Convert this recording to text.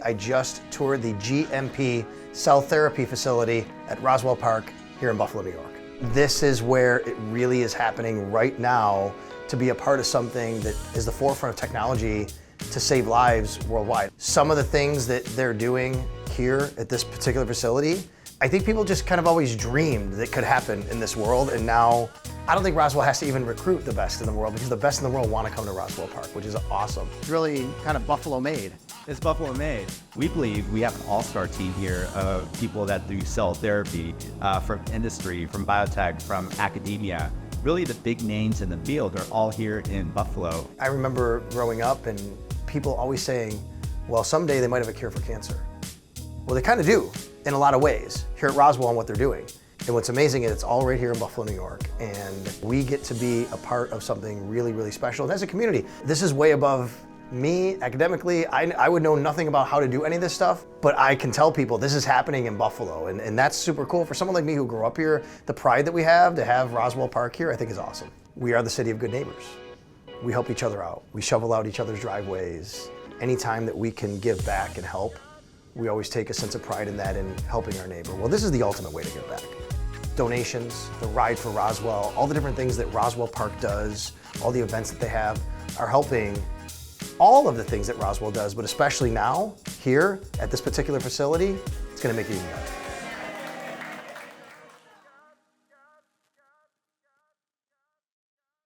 I just toured the GMP cell therapy facility at Roswell Park here in Buffalo, New York. This is where it really is happening right now to be a part of something that is the forefront of technology to save lives worldwide. Some of the things that they're doing here at this particular facility, I think people just kind of always dreamed that could happen in this world, and now I don't think Roswell has to even recruit the best in the world because the best in the world want to come to Roswell Park, which is awesome. It's really kind of Buffalo made. It's Buffalo made. We believe we have an all-star team here of people that do cell therapy from industry, from biotech, from academia. Really the big names in the field are all here in Buffalo. I remember growing up and people always saying, well, someday they might have a cure for cancer. Well, they kind of do in a lot of ways here at Roswell and what they're doing. And what's amazing is it's all right here in Buffalo, New York, and we get to be a part of something really, really special. And as a community, this is way above me academically. I would know nothing about how to do any of this stuff, but I can tell people this is happening in Buffalo, and that's super cool. For someone like me who grew up here, the pride that we have to have Roswell Park here, I think is awesome. We are the city of good neighbors. We help each other out. We shovel out each other's driveways. Anytime that we can give back and help, we always take a sense of pride in that and helping our neighbor. Well, this is the ultimate way to give back. Donations, the Ride for Roswell, all the different things that Roswell Park does, all the events that they have are helping all of the things that Roswell does, but especially now, here at this particular facility, it's gonna make it even better.